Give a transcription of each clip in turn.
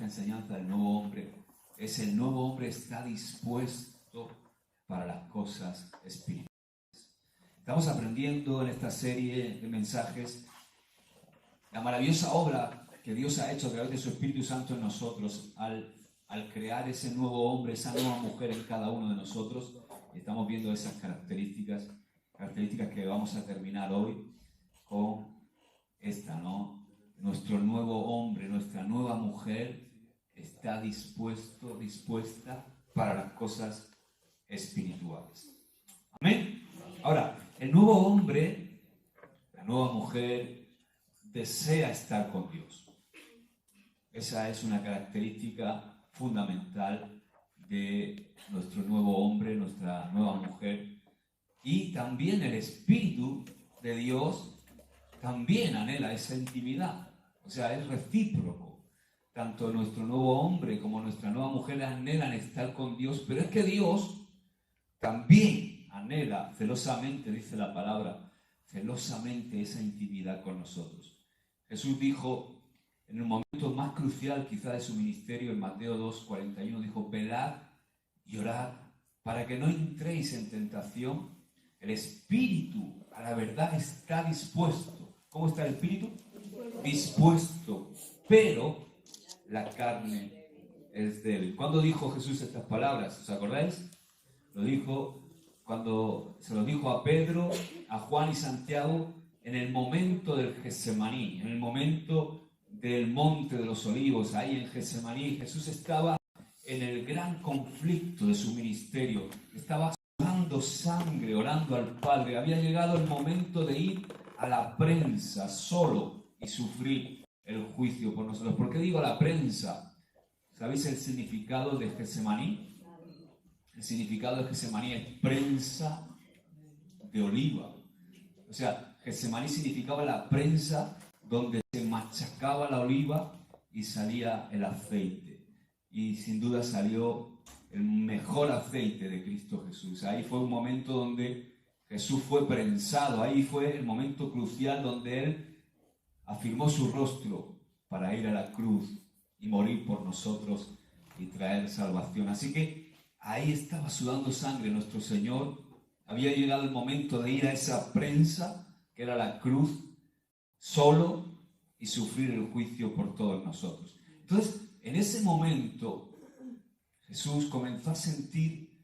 enseñanza del nuevo hombre es: el nuevo hombre está dispuesto para las cosas espirituales. Estamos aprendiendo en esta serie de mensajes la maravillosa obra que Dios ha hecho a través de su Espíritu Santo en nosotros al crear ese nuevo hombre, esa nueva mujer en cada uno de nosotros. Y estamos viendo esas características que vamos a terminar hoy con esta, ¿no? Nuestro nuevo hombre, nuestra nueva mujer está dispuesta para las cosas espirituales. Amén. Ahora, el nuevo hombre, la nueva mujer, desea estar con Dios. Esa es una característica fundamental de nuestro nuevo hombre, nuestra nueva mujer. Y también el Espíritu de Dios también anhela esa intimidad. O sea, es recíproco. Tanto nuestro nuevo hombre como nuestra nueva mujer anhelan estar con Dios, pero es que Dios también anhela celosamente, dice la palabra, celosamente esa intimidad con nosotros. Jesús dijo, en el momento más crucial quizá de su ministerio, en Mateo 2:41, dijo: velad y orad para que no entréis en tentación. El espíritu a la verdad está dispuesto. ¿Cómo está el espíritu? Dispuesto, pero la carne es débil. ¿Cuándo dijo Jesús estas palabras? ¿Os acordáis? Lo dijo cuando se lo dijo a Pedro, a Juan y Santiago, en el momento del Getsemaní, en el momento del Monte de los Olivos, ahí en Getsemaní. Jesús estaba en el gran conflicto de su ministerio, estaba sudando sangre, orando al Padre. Había llegado el momento de ir a la prensa solo y sufrir el juicio por nosotros. ¿Por qué digo la prensa? ¿Sabéis el significado de Getsemaní? El significado de Getsemaní es prensa de oliva. O sea, Getsemaní significaba la prensa donde se machacaba la oliva y salía el aceite. Y sin duda salió el mejor aceite de Cristo Jesús. Ahí fue un momento donde Jesús fue prensado. Ahí fue el momento crucial donde Él afirmó su rostro para ir a la cruz y morir por nosotros y traer salvación. Así que ahí estaba sudando sangre nuestro Señor. Había llegado el momento de ir a esa prensa, que era la cruz, solo, y sufrir el juicio por todos nosotros. Entonces, en ese momento, Jesús comenzó a sentir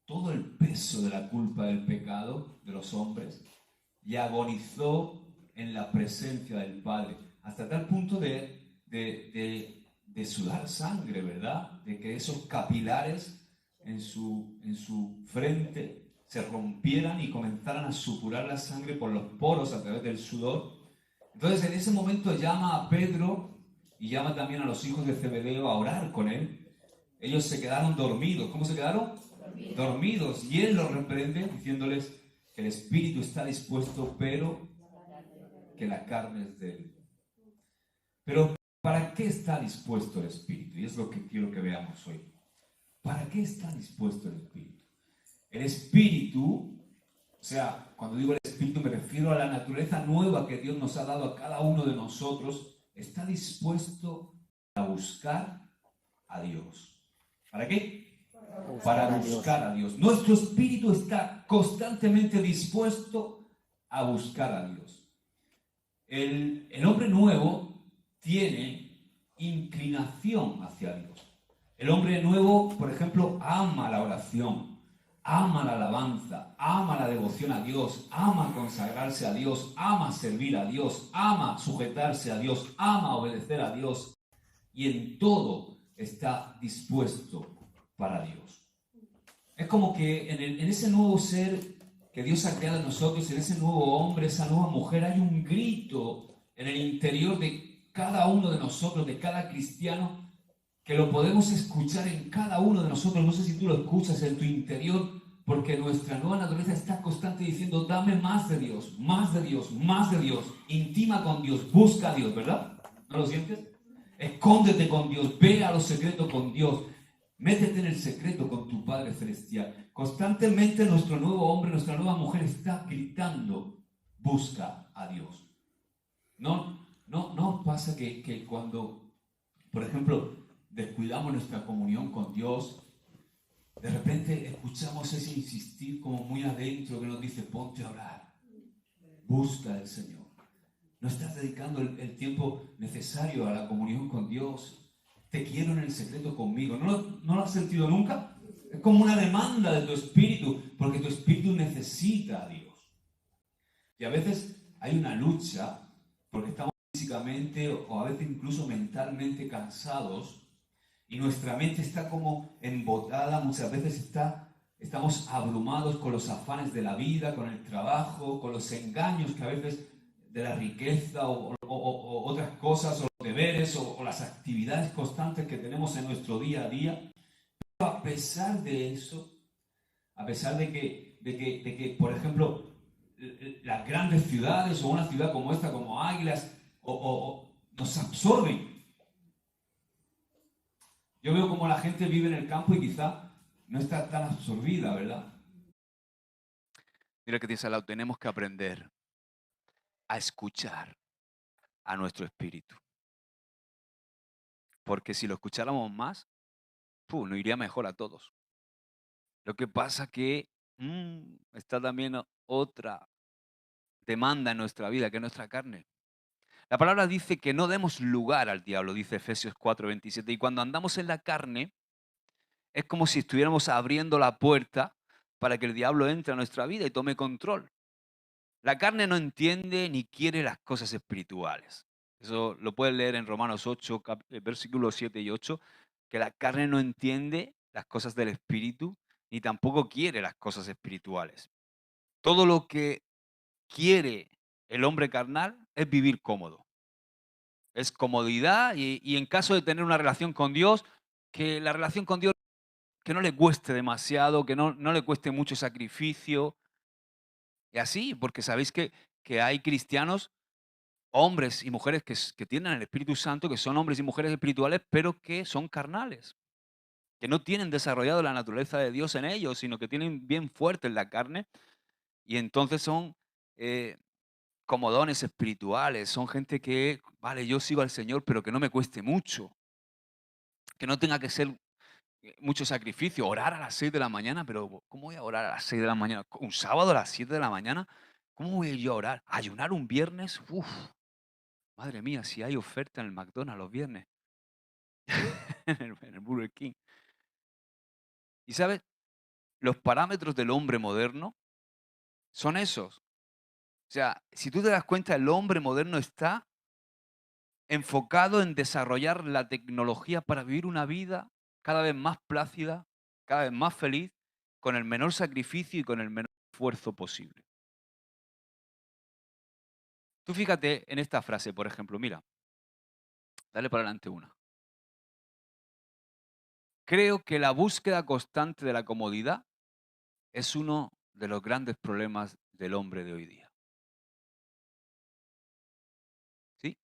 todo el peso de la culpa del pecado de los hombres y agonizó en la presencia del Padre, hasta tal punto de sudar sangre, ¿verdad? De que esos capilares en su frente se rompieran y comenzaran a supurar la sangre por los poros a través del sudor. Entonces en ese momento llama a Pedro y llama también a los hijos de Zebedeo a orar con él. Ellos se quedaron dormidos. ¿Cómo se quedaron? Dormidos. Y él los reprende diciéndoles que el espíritu está dispuesto, pero que la carne es débil. Pero ¿para qué está dispuesto el espíritu? Y es lo que quiero que veamos hoy. ¿Para qué está dispuesto el espíritu? El espíritu, o sea, cuando digo el espíritu me refiero a la naturaleza nueva que Dios nos ha dado a cada uno de nosotros, está dispuesto a buscar a Dios. ¿Para qué? Para buscar a Dios. Nuestro espíritu está constantemente dispuesto a buscar a Dios. El hombre nuevo tiene inclinación hacia Dios. El hombre nuevo, por ejemplo, ama la oración, ama la alabanza, ama la devoción a Dios, ama consagrarse a Dios, ama servir a Dios, ama sujetarse a Dios, ama obedecer a Dios, y en todo está dispuesto para Dios. Es como que en ese nuevo ser que Dios ha creado en nosotros, en ese nuevo hombre, esa nueva mujer, hay un grito en el interior de cada uno de nosotros, de cada cristiano, que lo podemos escuchar en cada uno de nosotros. No sé si tú lo escuchas en tu interior, porque nuestra nueva naturaleza está constante diciendo: dame más de Dios, más de Dios, más de Dios. Intima con Dios, busca a Dios, ¿verdad? ¿No lo sientes? Escóndete con Dios, ve a lo secreto con Dios, métete en el secreto con tu Padre Celestial. Constantemente nuestro nuevo hombre, nuestra nueva mujer está gritando: busca a Dios. No pasa que cuando, por ejemplo, descuidamos nuestra comunión con Dios, de repente escuchamos ese insistir como muy adentro que nos dice, ponte a orar, busca al Señor. No estás dedicando el tiempo necesario a la comunión con Dios. Te quiero en el secreto conmigo. ¿No lo has sentido nunca? Es como una demanda de tu espíritu, porque tu espíritu necesita a Dios. Y a veces hay una lucha, porque estamos físicamente o a veces incluso mentalmente cansados, y nuestra mente está como embotada, muchas veces estamos abrumados con los afanes de la vida, con el trabajo, con los engaños que a veces de la riqueza o otras cosas, o los deberes o las actividades constantes que tenemos en nuestro día a día. Pero a pesar de eso, a pesar de que, por ejemplo, las grandes ciudades o una ciudad como esta, como Águilas, nos absorben. Yo veo como la gente vive en el campo y quizá no está tan absorbida, ¿verdad? Mira que tienes al lado, tenemos que aprender a escuchar a nuestro espíritu. Porque si lo escucháramos más, nos iría mejor a todos. Lo que pasa que está también otra demanda en nuestra vida, que es nuestra carne. La palabra dice que no demos lugar al diablo, dice Efesios 4:27. Y cuando andamos en la carne, es como si estuviéramos abriendo la puerta para que el diablo entre a nuestra vida y tome control. La carne no entiende ni quiere las cosas espirituales. Eso lo puedes leer en Romanos 8, versículos 7 y 8, que la carne no entiende las cosas del espíritu, ni tampoco quiere las cosas espirituales. Todo lo que quiere el hombre carnal es vivir cómodo. Es comodidad y en caso de tener una relación con Dios, que la relación con Dios que no le cueste demasiado, que no le cueste mucho sacrificio. Y así, porque sabéis que hay cristianos, hombres y mujeres que tienen el Espíritu Santo, que son hombres y mujeres espirituales, pero que son carnales, que no tienen desarrollado la naturaleza de Dios en ellos, sino que tienen bien fuerte en la carne, y entonces son como dones espirituales, son gente que, vale, yo sigo al Señor, pero que no me cueste mucho, que no tenga que ser mucho sacrificio, orar a las 6 de la mañana, pero ¿cómo voy a orar a las 6 de la mañana? ¿Un sábado a las 7 de la mañana? ¿Cómo voy yo a orar? ¿Ayunar un viernes? Uf, madre mía, si hay oferta en el McDonald's los viernes, en el Burger King. Y ¿sabes? Los parámetros del hombre moderno son esos. O sea, si tú te das cuenta, el hombre moderno está enfocado en desarrollar la tecnología para vivir una vida cada vez más plácida, cada vez más feliz, con el menor sacrificio y con el menor esfuerzo posible. Tú fíjate en esta frase, por ejemplo, mira, dale para adelante una. Creo que la búsqueda constante de la comodidad es uno de los grandes problemas del hombre de hoy día. ¿Sí?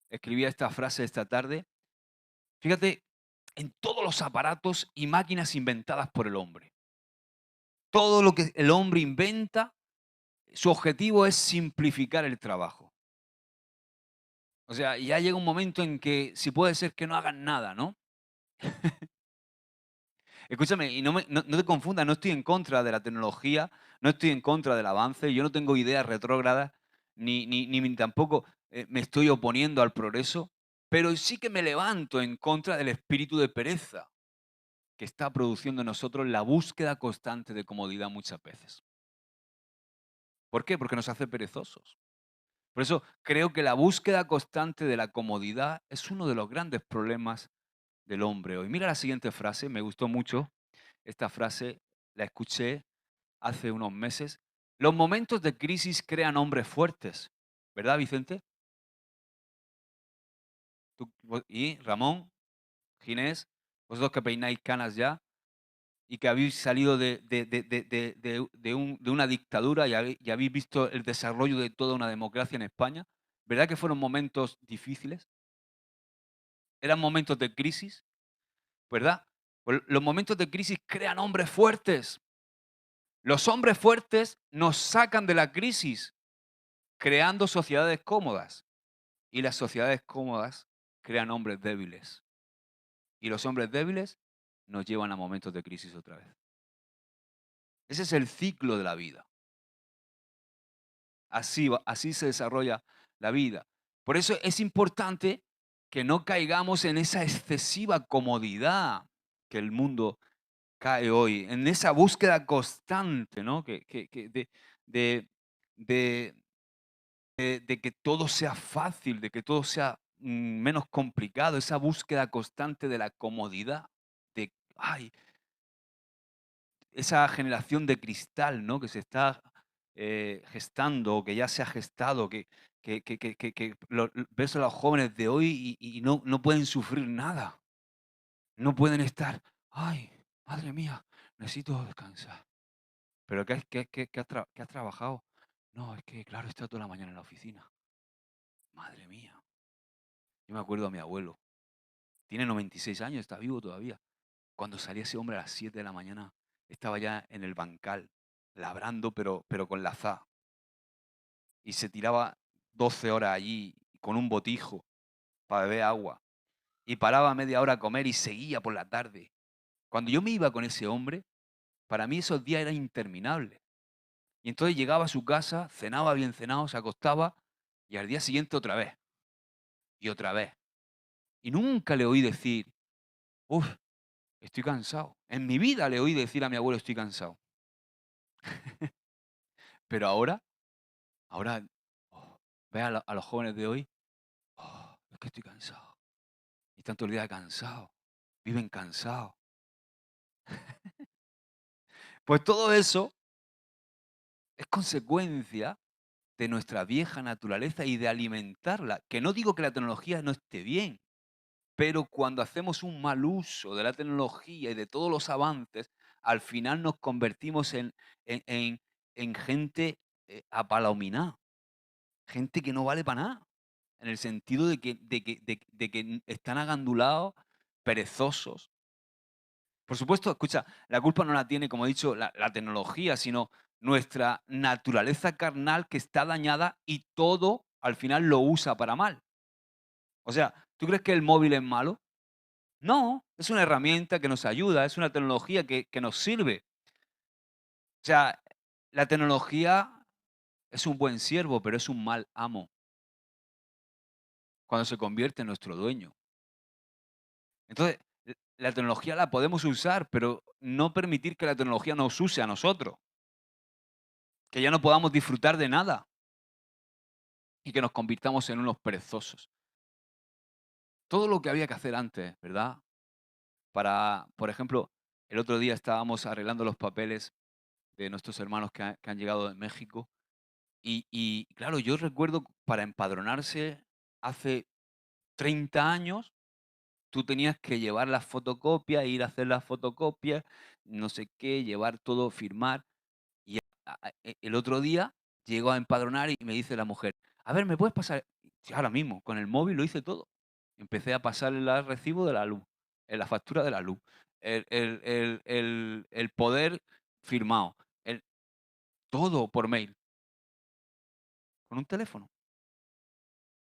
Escribía esta frase esta tarde. Fíjate en todos los aparatos y máquinas inventadas por el hombre. Todo lo que el hombre inventa, su objetivo es simplificar el trabajo. O sea, ya llega un momento en que si puede ser que no hagan nada, ¿no? Escúchame, y no te confundas, no estoy en contra de la tecnología, no estoy en contra del avance, yo no tengo ideas retrógradas, ni tampoco me estoy oponiendo al progreso, pero sí que me levanto en contra del espíritu de pereza que está produciendo en nosotros la búsqueda constante de comodidad muchas veces. ¿Por qué? Porque nos hace perezosos. Por eso creo que la búsqueda constante de la comodidad es uno de los grandes problemas del hombre hoy. Mira la siguiente frase, me gustó mucho. Esta frase la escuché hace unos meses. Los momentos de crisis crean hombres fuertes. ¿Verdad, Vicente? Y Ramón, Ginés, vosotros que peináis canas ya y que habéis salido de una dictadura y habéis visto el desarrollo de toda una democracia en España. ¿Verdad que fueron momentos difíciles? Eran momentos de crisis, ¿verdad? Pues los momentos de crisis crean hombres fuertes. Los hombres fuertes nos sacan de la crisis, creando sociedades cómodas. Y las sociedades cómodas crean hombres débiles. Y los hombres débiles nos llevan a momentos de crisis otra vez. Ese es el ciclo de la vida. Así se desarrolla la vida. Por eso es importante que no caigamos en esa excesiva comodidad que el mundo cae hoy, en esa búsqueda constante, ¿no? De, de- de que todo sea fácil, de que todo sea menos complicado, esa búsqueda constante de la comodidad, de, ay, esa generación de cristal, ¿no? Que se está gestando, o que ya se ha gestado, ves a los jóvenes de hoy y no pueden sufrir nada. No pueden estar, ay, madre mía, necesito descansar. ¿Pero qué has trabajado? No, es que, claro, he estado toda la mañana en la oficina. Madre mía. Yo me acuerdo a mi abuelo. Tiene 96 años, está vivo todavía. Cuando salía ese hombre a las 7 de la mañana, estaba ya en el bancal, labrando, pero con la azada. Y se tiraba 12 horas allí con un botijo para beber agua. Y paraba media hora a comer y seguía por la tarde. Cuando yo me iba con ese hombre, para mí esos días eran interminables. Y entonces llegaba a su casa, cenaba bien cenado, se acostaba y al día siguiente otra vez. Y otra vez. Y nunca le oí decir, uff, estoy cansado. En mi vida le oí decir a mi abuelo, estoy cansado. Pero ahora, oh, ve a los jóvenes de hoy, oh, es que estoy cansado. Y están todo el día cansados. Viven cansados. Pues todo eso es consecuencia de nuestra vieja naturaleza y de alimentarla. Que no digo que la tecnología no esté bien, pero cuando hacemos un mal uso de la tecnología y de todos los avances, al final nos convertimos en, en- en gente apalominada, gente que no vale para nada, en el sentido de que están agandulados, perezosos. Por supuesto, escucha, la culpa no la tiene, como he dicho, la tecnología, sino nuestra naturaleza carnal que está dañada y todo al final lo usa para mal. O sea, ¿tú crees que el móvil es malo? No, es una herramienta que nos ayuda, es una tecnología que nos sirve. O sea, la tecnología es un buen siervo, pero es un mal amo cuando se convierte en nuestro dueño. Entonces, la tecnología la podemos usar, pero no permitir que la tecnología nos use a nosotros, que ya no podamos disfrutar de nada y que nos convirtamos en unos perezosos. Todo lo que había que hacer antes, ¿verdad? Para, por ejemplo, el otro día estábamos arreglando los papeles de nuestros hermanos que han llegado de México. Y claro, yo recuerdo para empadronarse hace 30 años, tú tenías que llevar las fotocopias, ir a hacer las fotocopias, no sé qué, llevar todo, firmar. Y el otro día llego a empadronar y me dice la mujer, a ver, ¿me puedes pasar? Sí, ahora mismo, con el móvil lo hice todo. Empecé a pasar el recibo de la luz, en la factura de la luz, el poder firmado, todo por mail, con un teléfono.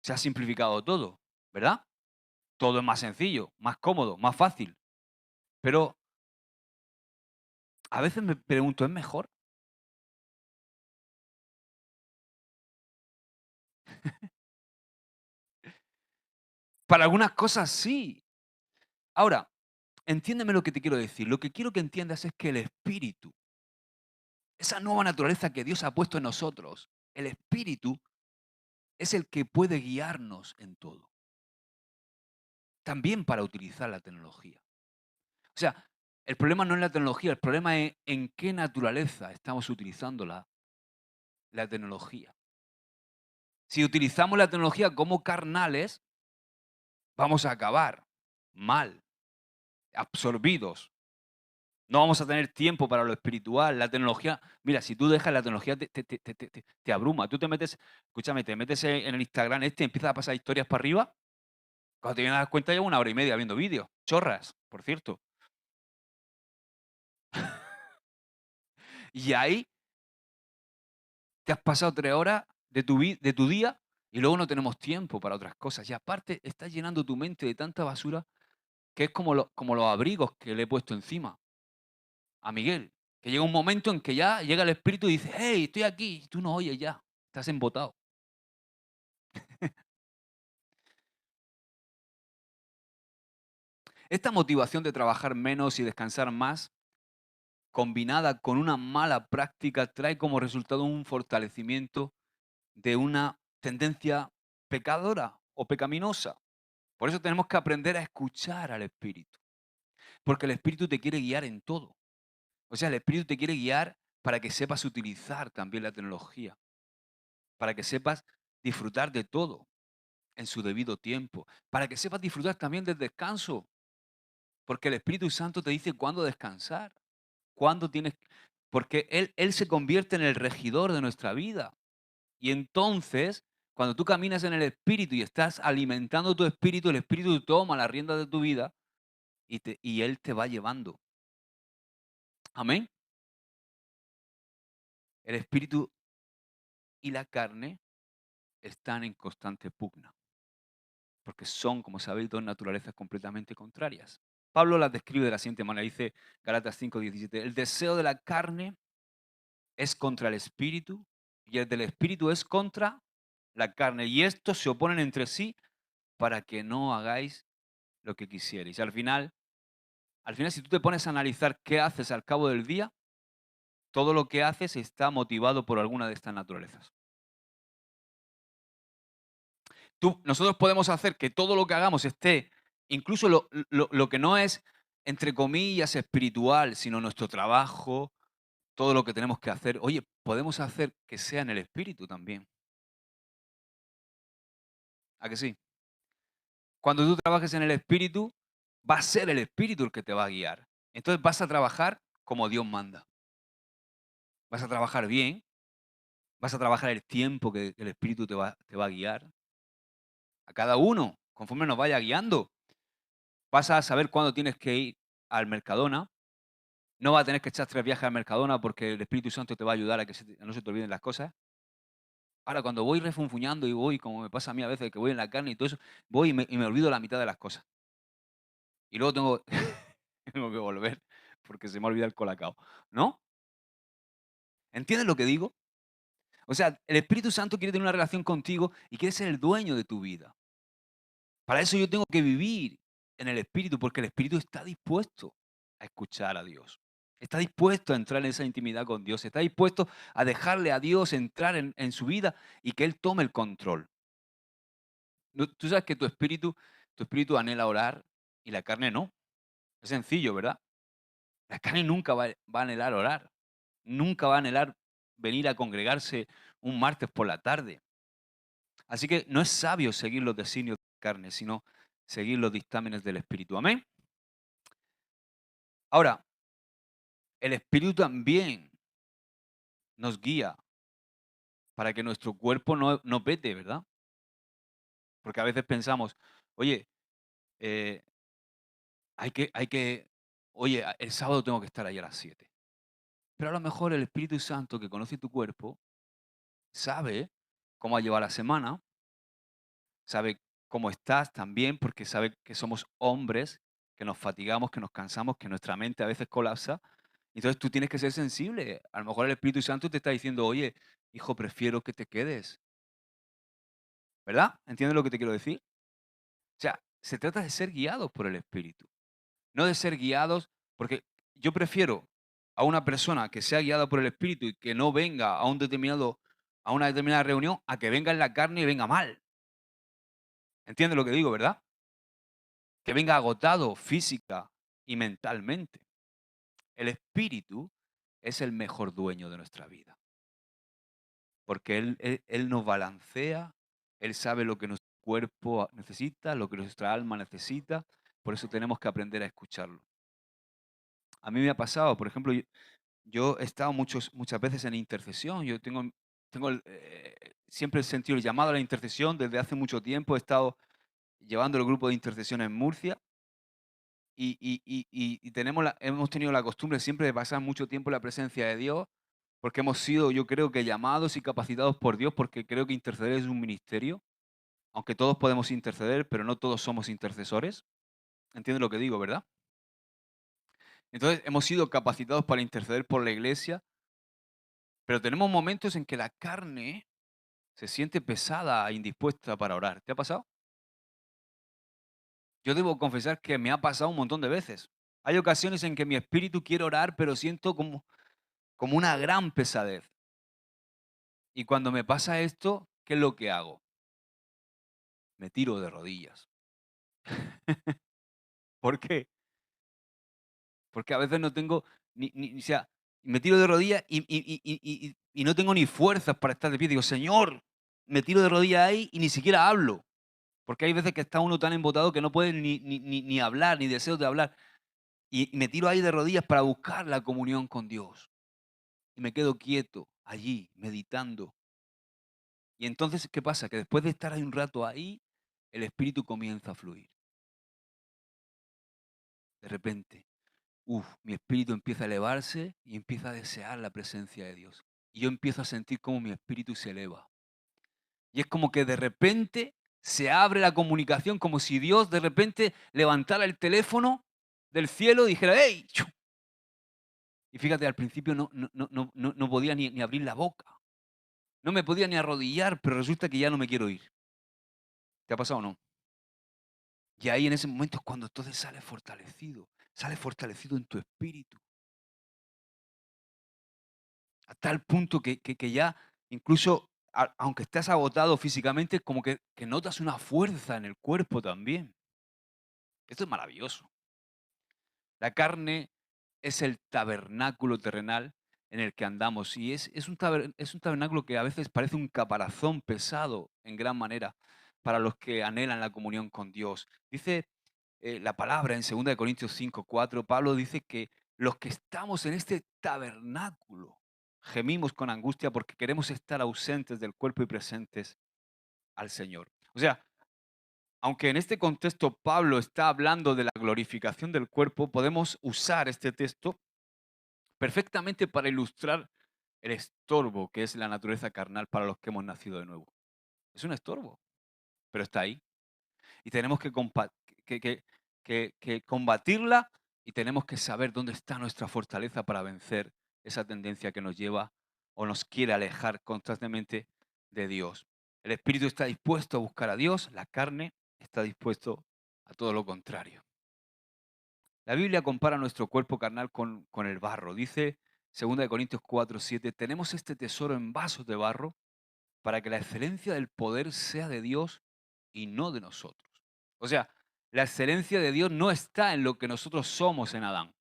Se ha simplificado todo, ¿verdad? Todo es más sencillo, más cómodo, más fácil. Pero a veces me pregunto, ¿es mejor? Para algunas cosas sí. Ahora, entiéndeme lo que te quiero decir. Lo que quiero que entiendas es que el espíritu, esa nueva naturaleza que Dios ha puesto en nosotros, el espíritu es el que puede guiarnos en todo. También para utilizar la tecnología. O sea, el problema no es la tecnología, el problema es en qué naturaleza estamos utilizando la tecnología. Si utilizamos la tecnología como carnales, vamos a acabar mal, absorbidos. No vamos a tener tiempo para lo espiritual. La tecnología, mira, si tú dejas la tecnología te abruma. Tú te metes, escúchame, te metes en el Instagram empiezas a pasar historias para arriba. Cuando te vienes a dar cuenta llevo 1 hora y media viendo vídeos. Chorras, por cierto. Y ahí te has pasado 3 horas de tu día y luego no tenemos tiempo para otras cosas. Y aparte estás llenando tu mente de tanta basura que es como los abrigos que le he puesto encima a Miguel. Que llega un momento en que ya llega el Espíritu y dice, hey, estoy aquí. Y tú no oyes ya, estás embotado. Esta motivación de trabajar menos y descansar más, combinada con una mala práctica, trae como resultado un fortalecimiento de una tendencia pecadora o pecaminosa. Por eso tenemos que aprender a escuchar al Espíritu, porque el Espíritu te quiere guiar en todo. O sea, el Espíritu te quiere guiar para que sepas utilizar también la tecnología, para que sepas disfrutar de todo en su debido tiempo, para que sepas disfrutar también del descanso, porque el Espíritu Santo te dice cuándo descansar, cuándo tienes, porque Él se convierte en el regidor de nuestra vida. Y entonces, cuando tú caminas en el Espíritu y estás alimentando tu espíritu, el Espíritu toma la rienda de tu vida y Él te va llevando. Amén. El Espíritu y la carne están en constante pugna, porque son, como sabéis, dos naturalezas completamente contrarias. Pablo las describe de la siguiente manera, dice Galatas 5:17, el deseo de la carne es contra el espíritu y el del espíritu es contra la carne, y estos se oponen entre sí para que no hagáis lo que quisierais. Al final, si tú te pones a analizar qué haces al cabo del día, todo lo que haces está motivado por alguna de estas naturalezas. Nosotros podemos hacer que todo lo que hagamos esté, incluso lo que no es, entre comillas, espiritual, sino nuestro trabajo, todo lo que tenemos que hacer. Oye, podemos hacer que sea en el espíritu también. ¿A que sí? Cuando tú trabajes en el espíritu, va a ser el espíritu el que te va a guiar. Entonces vas a trabajar como Dios manda. Vas a trabajar bien, vas a trabajar el tiempo que el espíritu te va a guiar. A cada uno, conforme nos vaya guiando. Vas a saber cuándo tienes que ir al Mercadona. No vas a tener que echar 3 viajes al Mercadona porque el Espíritu Santo te va a ayudar a que no se te olviden las cosas. Ahora, cuando voy refunfuñando y voy, como me pasa a mí a veces, que voy en la carne y todo eso, voy y me olvido la mitad de las cosas. Y luego tengo que volver porque se me olvida el colacao, ¿no? ¿Entiendes lo que digo? O sea, el Espíritu Santo quiere tener una relación contigo y quiere ser el dueño de tu vida. Para eso yo tengo que vivir en el Espíritu, porque el Espíritu está dispuesto a escuchar a Dios. Está dispuesto a entrar en esa intimidad con Dios. Está dispuesto a dejarle a Dios entrar en su vida y que Él tome el control. Tú sabes que tu espíritu anhela orar y la carne no. Es sencillo, ¿verdad? La carne nunca va a anhelar orar. Nunca va a anhelar venir a congregarse un martes por la tarde. Así que no es sabio seguir los designios de la carne, sino seguir los dictámenes del Espíritu. Amén. Ahora, el Espíritu también nos guía para que nuestro cuerpo no pete, ¿verdad? Porque a veces pensamos, oye, eh, oye, el sábado tengo que estar ahí a las 7. Pero a lo mejor el Espíritu Santo que conoce tu cuerpo sabe cómo llevar la semana, sabe cómo estás también, porque sabe que somos hombres, que nos fatigamos, que nos cansamos, que nuestra mente a veces colapsa. Entonces tú tienes que ser sensible. A lo mejor el Espíritu Santo te está diciendo, oye, hijo, prefiero que te quedes. ¿Verdad? ¿Entiendes lo que te quiero decir? O sea, se trata de ser guiados por el Espíritu, no de ser guiados, porque yo prefiero a una persona que sea guiada por el Espíritu y que no venga a una determinada reunión, a que venga en la carne y venga mal. ¿Entiendes lo que digo, verdad? Que venga agotado física y mentalmente. El Espíritu es el mejor dueño de nuestra vida, porque Él nos balancea, Él sabe lo que nuestro cuerpo necesita, lo que nuestra alma necesita, por eso tenemos que aprender a escucharlo. A mí me ha pasado, por ejemplo, yo he estado muchas veces en intercesión, yo siempre he sentido el llamado a la intercesión desde hace mucho tiempo, he estado llevando el grupo de intercesión en Murcia y hemos tenido la costumbre siempre de pasar mucho tiempo en la presencia de Dios, porque hemos sido, yo creo que llamados y capacitados por Dios, porque creo que interceder es un ministerio, aunque todos podemos interceder, pero no todos somos intercesores. ¿Entiendes lo que digo, verdad? Entonces hemos sido capacitados para interceder por la iglesia, pero tenemos momentos en que la carne se siente pesada e indispuesta para orar. ¿Te ha pasado? Yo debo confesar que me ha pasado un montón de veces. Hay ocasiones en que mi espíritu quiere orar, pero siento como una gran pesadez. Y cuando me pasa esto, ¿qué es lo que hago? Me tiro de rodillas. ¿Por qué? Porque a veces no tengo o sea, me tiro de rodillas y no tengo ni fuerzas para estar de pie. Digo, Señor, me tiro de rodillas ahí y ni siquiera hablo. Porque hay veces que está uno tan embotado que no puede ni hablar, ni deseos de hablar. Y me tiro ahí de rodillas para buscar la comunión con Dios. Y me quedo quieto allí, meditando. Y entonces, ¿qué pasa? Que después de estar ahí un rato ahí, el espíritu comienza a fluir. De repente, mi espíritu empieza a elevarse y empieza a desear la presencia de Dios. Y yo empiezo a sentir cómo mi espíritu se eleva. Y es como que de repente se abre la comunicación, como si Dios de repente levantara el teléfono del cielo y dijera, ¡hey! ¡Chu! Y fíjate, al principio no podía ni abrir la boca. No me podía ni arrodillar, pero resulta que ya no me quiero ir. ¿Te ha pasado o no? Y ahí en ese momento es cuando entonces sale fortalecido en tu espíritu. A tal punto que ya, incluso, aunque estés agotado físicamente, como que notas una fuerza en el cuerpo también. Esto es maravilloso. La carne es el tabernáculo terrenal en el que andamos y es un tabernáculo que a veces parece un caparazón pesado en gran manera para los que anhelan la comunión con Dios. Dice la palabra en 2 Corintios 5:4, Pablo dice que los que estamos en este tabernáculo gemimos con angustia porque queremos estar ausentes del cuerpo y presentes al Señor. O sea, aunque en este contexto Pablo está hablando de la glorificación del cuerpo, podemos usar este texto perfectamente para ilustrar el estorbo que es la naturaleza carnal para los que hemos nacido de nuevo. Es un estorbo, pero está ahí. Y tenemos que combatirla y tenemos que saber dónde está nuestra fortaleza para vencer esa tendencia que nos lleva o nos quiere alejar constantemente de Dios. El espíritu está dispuesto a buscar a Dios, la carne está dispuesto a todo lo contrario. La Biblia compara nuestro cuerpo carnal con el barro. Dice 2 Corintios 4:7, tenemos este tesoro en vasos de barro para que la excelencia del poder sea de Dios y no de nosotros. O sea, la excelencia de Dios no está en lo que nosotros somos en Adán,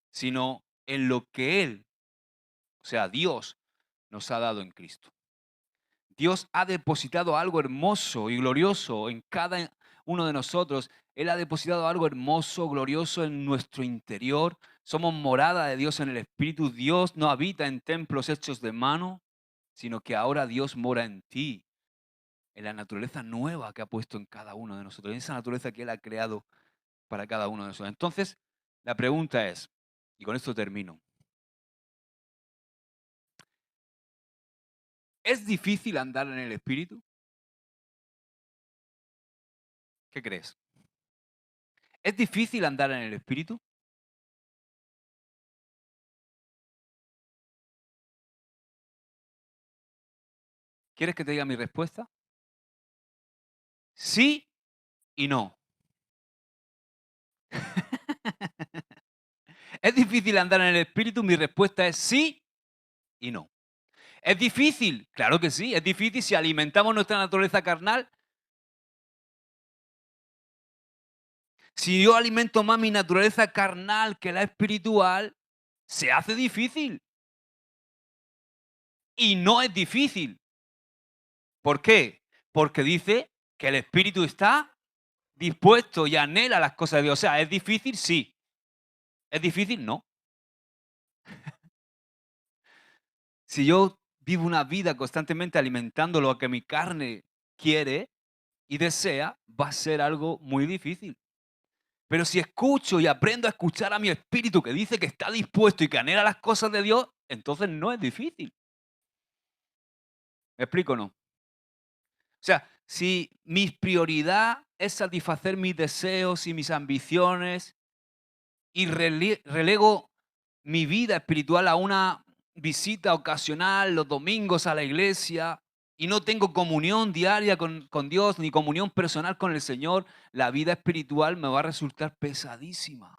sino en lo que Él, o sea, Dios, nos ha dado en Cristo. Dios ha depositado algo hermoso y glorioso en cada uno de nosotros. Él ha depositado algo hermoso, glorioso en nuestro interior. Somos morada de Dios en el Espíritu. Dios no habita en templos hechos de mano, sino que ahora Dios mora en ti, en la naturaleza nueva que ha puesto en cada uno de nosotros, en esa naturaleza que Él ha creado para cada uno de nosotros. Entonces, la pregunta es, y con esto termino, ¿es difícil andar en el Espíritu? ¿Qué crees? ¿Es difícil andar en el Espíritu? ¿Quieres que te diga mi respuesta? Sí y no. ¿Es difícil andar en el Espíritu? Mi respuesta es sí y no. ¿Es difícil? Claro que sí, es difícil si alimentamos nuestra naturaleza carnal. Si yo alimento más mi naturaleza carnal que la espiritual, se hace difícil. Y no es difícil. ¿Por qué? Porque dice que el espíritu está dispuesto y anhela las cosas de Dios. O sea, ¿es difícil? Sí. ¿Es difícil? No. Si yo vivo una vida constantemente alimentando lo que mi carne quiere y desea, va a ser algo muy difícil. Pero si escucho y aprendo a escuchar a mi espíritu que dice que está dispuesto y que anhela las cosas de Dios, entonces no es difícil. ¿Me explico o no? O sea, si mi prioridad es satisfacer mis deseos y mis ambiciones y relego mi vida espiritual a una visita ocasional los domingos a la iglesia y no tengo comunión diaria con Dios ni comunión personal con el Señor, la vida espiritual me va a resultar pesadísima.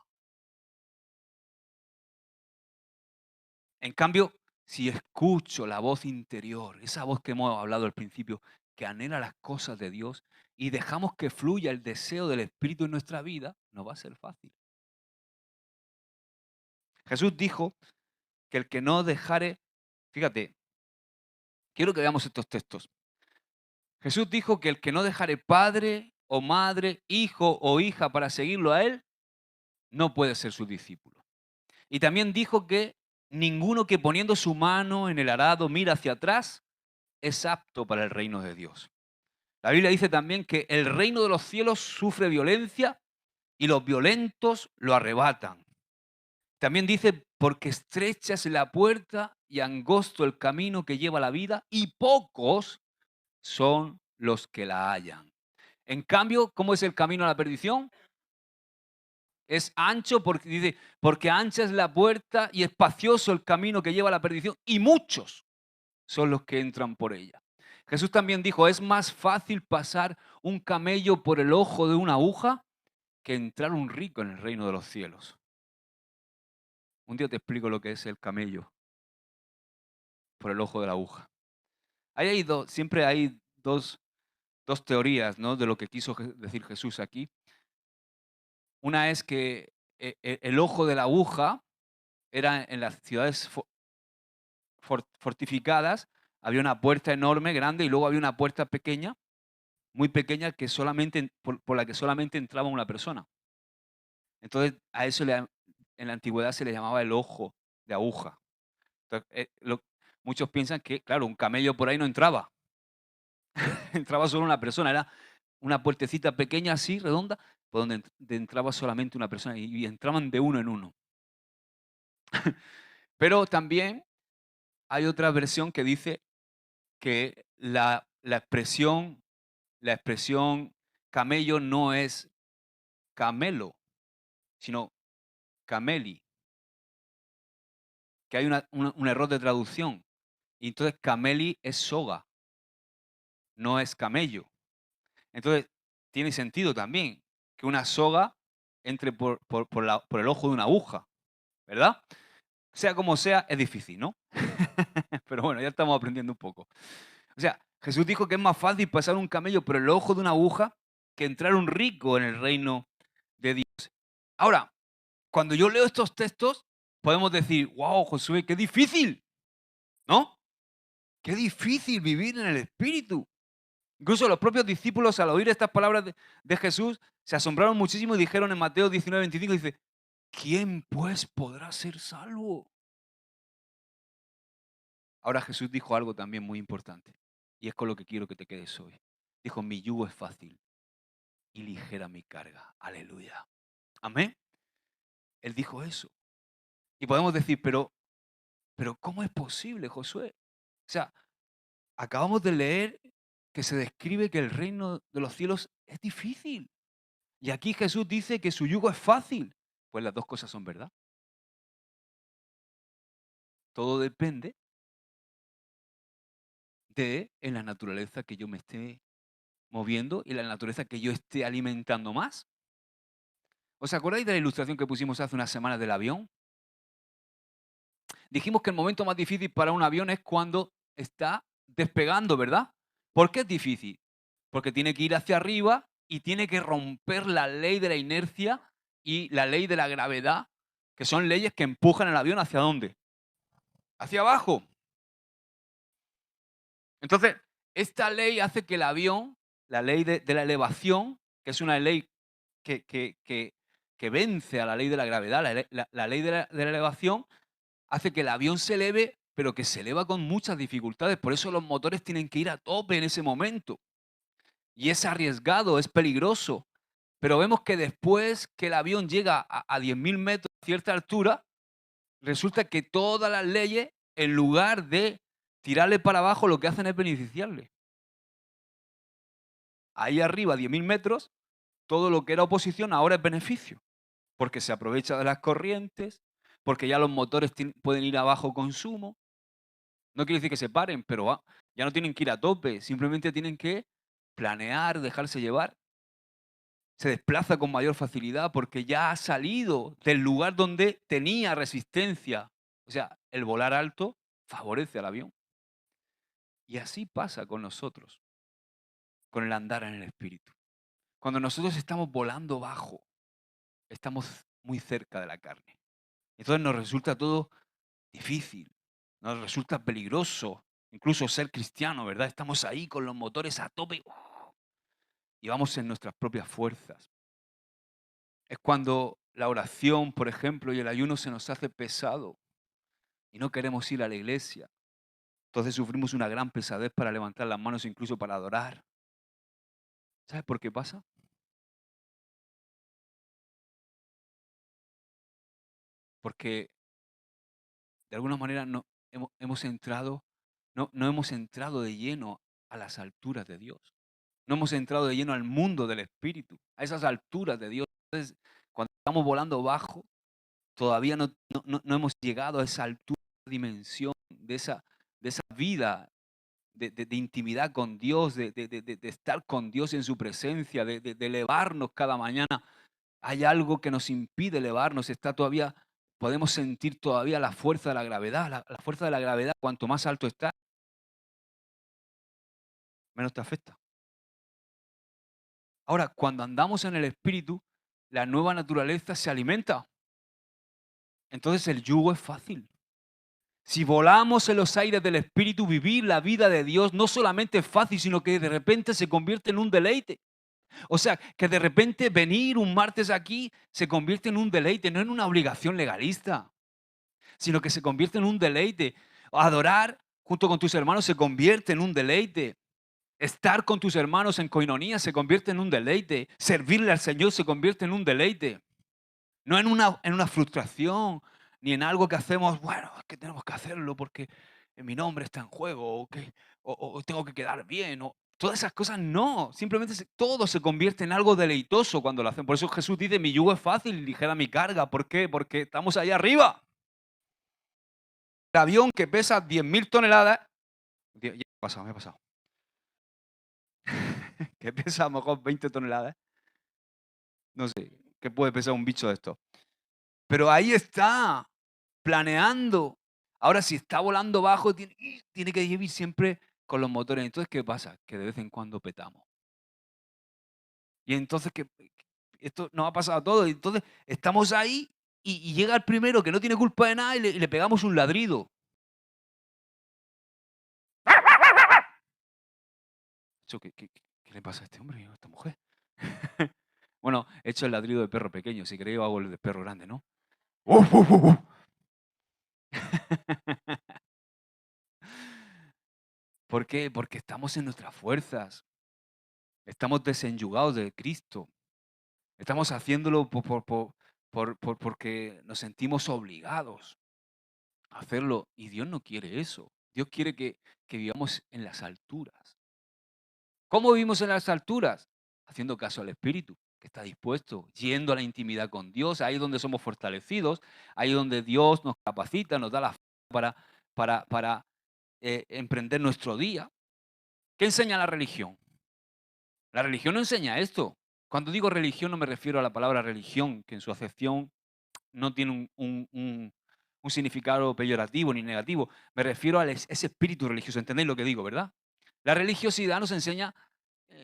En cambio, si escucho la voz interior, esa voz que hemos hablado al principio, que anhela las cosas de Dios y dejamos que fluya el deseo del Espíritu en nuestra vida, no va a ser fácil. Jesús dijo que el que no dejare, fíjate, quiero que veamos estos textos. Jesús dijo que el que no dejare padre o madre, hijo o hija para seguirlo a él, no puede ser su discípulo. Y también dijo que ninguno que poniendo su mano en el arado mira hacia atrás es apto para el reino de Dios. La Biblia dice también que el reino de los cielos sufre violencia y los violentos lo arrebatan. También dice, porque estrecha es la puerta y angosto el camino que lleva a la vida y pocos son los que la hallan. En cambio, ¿cómo es el camino a la perdición? Es ancho porque dice, porque ancha es la puerta y espacioso el camino que lleva a la perdición y muchos son los que entran por ella. Jesús también dijo, es más fácil pasar un camello por el ojo de una aguja que entrar un rico en el reino de los cielos. Un día te explico lo que es el camello por el ojo de la aguja. Siempre hay dos teorías, ¿no?, de lo que quiso decir Jesús aquí. Una es que el ojo de la aguja era en las ciudades fortificadas, había una puerta enorme, grande, y luego había una puerta pequeña, muy pequeña, que por la que solamente entraba una persona. Entonces, a eso en la antigüedad se le llamaba el ojo de aguja. Entonces, muchos piensan que, claro, un camello por ahí no entraba. Entraba solo una persona, era una puertecita pequeña así, redonda, por donde entraba solamente una persona y entraban de uno en uno. Pero también hay otra versión que dice que la expresión camello no es camelo, sino cameli, que hay un error de traducción. Y entonces cameli es soga, no es camello. Entonces tiene sentido también que una soga entre por el ojo de una aguja, ¿verdad? Sea como sea, es difícil, ¿no? Pero bueno, ya estamos aprendiendo un poco. O sea, Jesús dijo que es más fácil pasar un camello por el ojo de una aguja que entrar un rico en el reino de Dios. Ahora, cuando yo leo estos textos, podemos decir, wow, Josué, qué difícil, ¿no? Qué difícil vivir en el Espíritu. Incluso los propios discípulos, al oír estas palabras de Jesús, se asombraron muchísimo y dijeron en Mateo 19:25, dice, ¿quién pues podrá ser salvo? Ahora Jesús dijo algo también muy importante, y es con lo que quiero que te quedes hoy. Dijo, mi yugo es fácil y ligera mi carga. Aleluya. Amén. Él dijo eso. Y podemos decir, pero ¿cómo es posible, Josué? O sea, acabamos de leer que se describe que el reino de los cielos es difícil. Y aquí Jesús dice que su yugo es fácil. Pues las dos cosas son verdad. Todo depende de en la naturaleza que yo me esté moviendo y la naturaleza que yo esté alimentando más. ¿Os acordáis de la ilustración que pusimos hace unas semanas del avión? Dijimos que el momento más difícil para un avión es cuando está despegando, ¿verdad? ¿Por qué es difícil? Porque tiene que ir hacia arriba y tiene que romper la ley de la inercia y la ley de la gravedad, que son leyes que empujan el avión ¿hacia dónde? Hacia abajo. Entonces, esta ley hace que el avión, la ley de la elevación, que es una ley que vence a la ley de la gravedad, la ley de la elevación, hace que el avión se eleve, pero que se eleva con muchas dificultades. Por eso los motores tienen que ir a tope en ese momento. Y es arriesgado, es peligroso. Pero vemos que después que el avión llega a 10.000 metros a cierta altura, resulta que todas las leyes, en lugar de tirarle para abajo, lo que hacen es beneficiarle. Ahí arriba, a 10.000 metros, todo lo que era oposición ahora es beneficio, porque se aprovecha de las corrientes, porque ya los motores pueden ir a bajo consumo. No quiere decir que se paren, pero ya no tienen que ir a tope, simplemente tienen que planear, dejarse llevar. Se desplaza con mayor facilidad porque ya ha salido del lugar donde tenía resistencia. O sea, el volar alto favorece al avión. Y así pasa con nosotros, con el andar en el Espíritu. Cuando nosotros estamos volando bajo, estamos muy cerca de la carne. Entonces nos resulta todo difícil, nos resulta peligroso, incluso ser cristiano, ¿verdad? Estamos ahí con los motores a tope y vamos en nuestras propias fuerzas. Es cuando la oración, por ejemplo, y el ayuno se nos hace pesado y no queremos ir a la iglesia. Entonces sufrimos una gran pesadez para levantar las manos, incluso para adorar. ¿Sabes por qué pasa? Porque de alguna manera no hemos entrado, no hemos entrado de lleno a las alturas de Dios. No hemos entrado de lleno al mundo del Espíritu, a esas alturas de Dios. Entonces, cuando estamos volando bajo, todavía no hemos llegado a esa altura, dimensión de esa vida de intimidad con Dios, de estar con Dios en su presencia, de elevarnos cada mañana. Hay algo que nos impide elevarnos, podemos sentir todavía la fuerza de la gravedad. La fuerza de la gravedad, cuanto más alto está, menos te afecta. Ahora, cuando andamos en el Espíritu, la nueva naturaleza se alimenta. Entonces el yugo es fácil. Si volamos en los aires del Espíritu, vivir la vida de Dios no solamente es fácil, sino que de repente se convierte en un deleite. O sea, que de repente venir un martes aquí se convierte en un deleite, no en una obligación legalista, sino que se convierte en un deleite. Adorar junto con tus hermanos se convierte en un deleite. Estar con tus hermanos en coinonía se convierte en un deleite. Servirle al Señor se convierte en un deleite. No en una frustración, ni en algo que hacemos, bueno, es que tenemos que hacerlo porque mi nombre está en juego, o tengo que quedar bien, o todas esas cosas no. Simplemente todo se convierte en algo deleitoso cuando lo hacemos. Por eso Jesús dice, mi yugo es fácil y ligera mi carga. ¿Por qué? Porque estamos ahí arriba. El avión que pesa 10.000 toneladas, ya me ha pasado, que pesa a lo mejor 20 toneladas, no sé, ¿qué puede pesar un bicho de esto? Pero ahí está, planeando. Ahora, si está volando bajo, tiene que vivir siempre con los motores. Entonces, ¿qué pasa? Que de vez en cuando petamos. Y entonces, esto nos ha pasado a todos. Y entonces, estamos ahí y llega el primero que no tiene culpa de nada y le pegamos un ladrido. ¿Qué le pasa a este hombre o a esta mujer? Bueno, he hecho el ladrido de perro pequeño. Si queréis, hago el de perro grande, ¿no? ¡Uf, uf, uf, uf! ¿Por qué? Porque estamos en nuestras fuerzas. Estamos desenyugados de Cristo. Estamos haciéndolo porque nos sentimos obligados a hacerlo. Y Dios no quiere eso. Dios quiere que vivamos en las alturas. ¿Cómo vivimos en las alturas? Haciendo caso al Espíritu, que está dispuesto, yendo a la intimidad con Dios. Ahí es donde somos fortalecidos. Ahí es donde Dios nos capacita, nos da la fuerza para emprender nuestro día. ¿Qué enseña la religión? La religión no enseña esto. Cuando digo religión no me refiero a la palabra religión, que en su acepción no tiene un significado peyorativo ni negativo. Me refiero a ese espíritu religioso. ¿Entendéis lo que digo, verdad? La religiosidad nos enseña,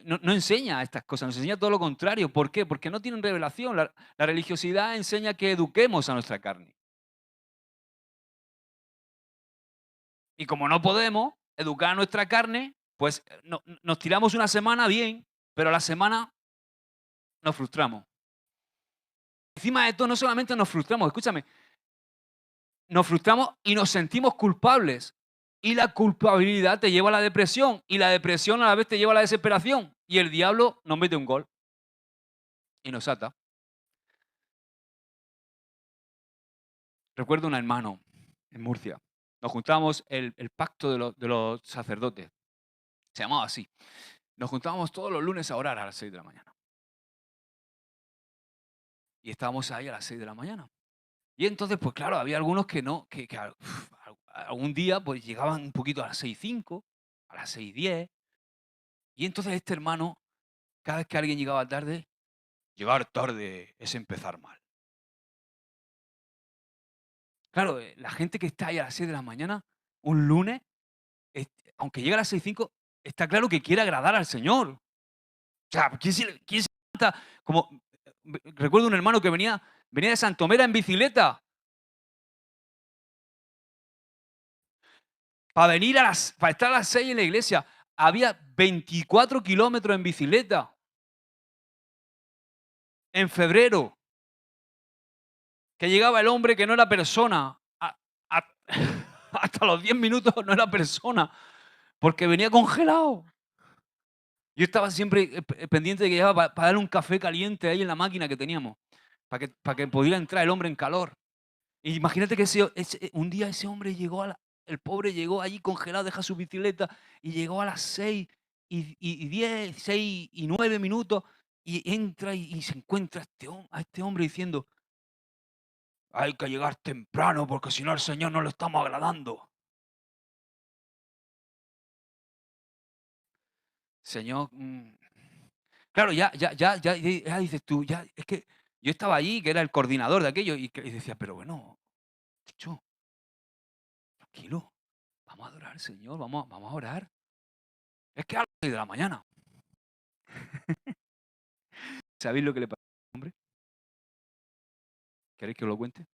no enseña estas cosas, nos enseña todo lo contrario. ¿Por qué? Porque no tienen revelación. La religiosidad enseña que eduquemos a nuestra carne. Y como no podemos educar a nuestra carne, pues nos tiramos una semana bien, pero a la semana nos frustramos. Encima de esto, no solamente nos frustramos, escúchame, nos frustramos y nos sentimos culpables. Y la culpabilidad te lleva a la depresión. Y la depresión a la vez te lleva a la desesperación. Y el diablo nos mete un gol y nos ata. Recuerdo un hermano en Murcia. Nos juntábamos el pacto de los sacerdotes. Se llamaba así. Nos juntábamos todos los lunes a orar a las 6 de la mañana. Y estábamos ahí a las 6 de la mañana. Y entonces, pues claro, había algunos que no, algún día pues llegaban un poquito a las 6:05, a las 6:10. Y entonces este hermano, cada vez que alguien llegaba tarde, llegar tarde es empezar mal. Claro, la gente que está ahí a las 6 de la mañana, un lunes, aunque llegue a las 6:05, está claro que quiere agradar al Señor. O sea, ¿quién se levanta? Como, recuerdo un hermano que venía de Santomera en bicicleta para estar a las 6 en la iglesia. Había 24 kilómetros en bicicleta en febrero, que llegaba el hombre que no era persona. Hasta los 10 minutos no era persona, porque venía congelado. Yo estaba siempre pendiente de que llegaba para darle un café caliente ahí en la máquina que teníamos, para que pudiera entrar el hombre en calor. Y imagínate que un día ese hombre llegó, el pobre llegó allí congelado, deja su bicicleta y llegó a las 6:10, 6:09 y entra y se encuentra a este hombre diciendo: hay que llegar temprano porque si no al Señor no lo estamos agradando. Señor, claro, ya dices tú, ya, es que yo estaba allí, que era el coordinador de aquello, y decía, pero bueno, dicho, tranquilo, vamos a adorar al Señor, vamos a orar. Es que a las 6 de la mañana. ¿Sabéis lo que le pasó a este hombre? ¿Queréis que os lo cuente?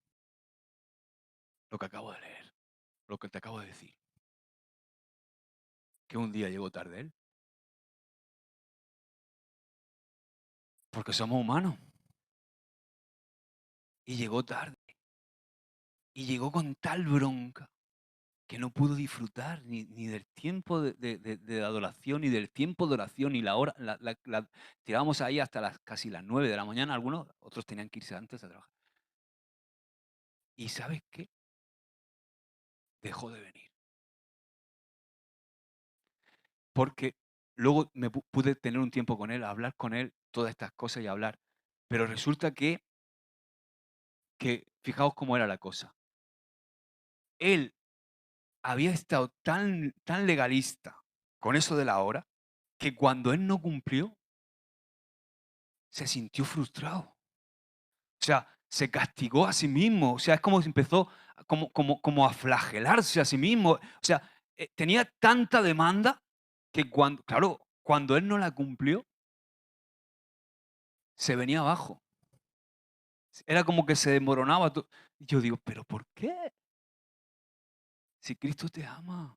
Lo que acabo de leer, lo que te acabo de decir. Que un día llegó tarde él. Porque somos humanos. Y llegó tarde. Y llegó con tal bronca que no pudo disfrutar ni del tiempo de adoración, ni del tiempo de oración, ni la hora. Tirábamos ahí hasta casi las 9 de la mañana. Algunos, otros tenían que irse antes a trabajar. ¿Y sabes qué? Dejó de venir. Porque luego me pude tener un tiempo con él, hablar con él, todas estas cosas y hablar. Pero resulta que fijaos cómo era la cosa. Él había estado tan legalista con eso de la hora, que cuando él no cumplió, se sintió frustrado. O sea, se castigó a sí mismo. O sea, es como si empezó como a flagelarse a sí mismo. O sea, tenía tanta demanda que cuando él no la cumplió, se venía abajo. Era como que se desmoronaba. Y yo digo, ¿pero por qué? Si Cristo te ama.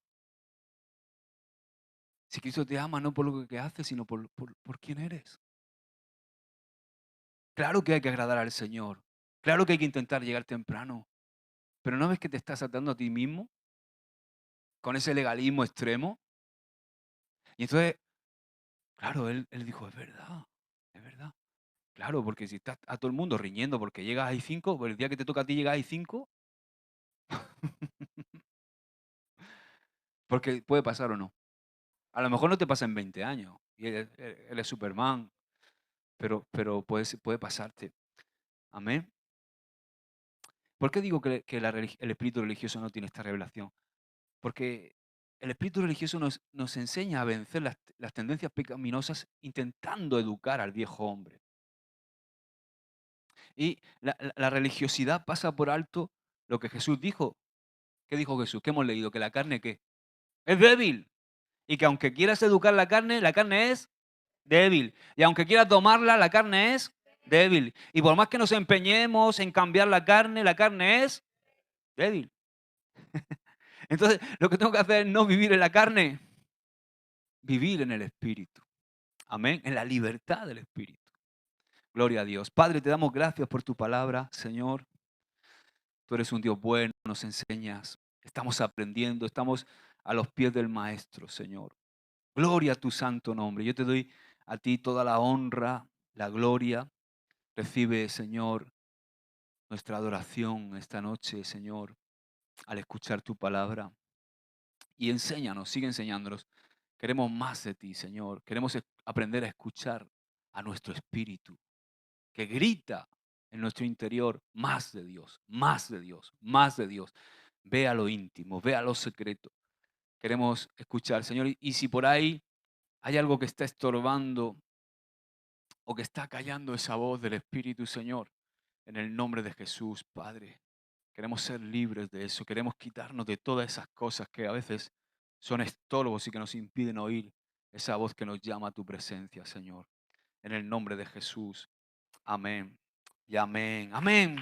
Si Cristo te ama no por lo que haces, sino por quién eres. Claro que hay que agradar al Señor. Claro que hay que intentar llegar temprano. Pero ¿no ves que te estás atando a ti mismo con ese legalismo extremo? Y entonces, claro, él dijo, es verdad, es verdad. Claro, porque si estás a todo el mundo riñendo porque llegas ahí 5, pues el día que te toca a ti llegar ahí 5, porque puede pasar o no. A lo mejor no te pasa en 20 años y él es Superman, pero puede pasarte. Amén. ¿Por qué digo que el espíritu religioso no tiene esta revelación? Porque el espíritu religioso nos enseña a vencer las tendencias pecaminosas intentando educar al viejo hombre. Y la religiosidad pasa por alto lo que Jesús dijo. ¿Qué dijo Jesús? ¿Qué hemos leído? Que la carne, ¿qué? Es débil. Y que aunque quieras educar la carne es débil. Y aunque quieras domarla, la carne es débil. Y por más que nos empeñemos en cambiar la carne es débil. Entonces, lo que tengo que hacer es no vivir en la carne, vivir en el Espíritu. Amén. En la libertad del Espíritu. Gloria a Dios. Padre, te damos gracias por tu palabra, Señor. Tú eres un Dios bueno, nos enseñas. Estamos aprendiendo, estamos a los pies del Maestro, Señor. Gloria a tu santo nombre. Yo te doy a ti toda la honra, la gloria. Recibe, Señor, nuestra adoración esta noche, Señor, al escuchar tu palabra. Y enséñanos, sigue enseñándonos. Queremos más de ti, Señor. Queremos aprender a escuchar a nuestro espíritu, que grita en nuestro interior más de Dios, más de Dios, más de Dios. Ve a lo íntimo, ve a lo secreto. Queremos escuchar, Señor, y si por ahí hay algo que está estorbando o que está callando esa voz del Espíritu, Señor, en el nombre de Jesús, Padre, queremos ser libres de eso, queremos quitarnos de todas esas cosas que a veces son estorbos y que nos impiden oír esa voz que nos llama a tu presencia, Señor. En el nombre de Jesús. Amén. Y amén. Amén.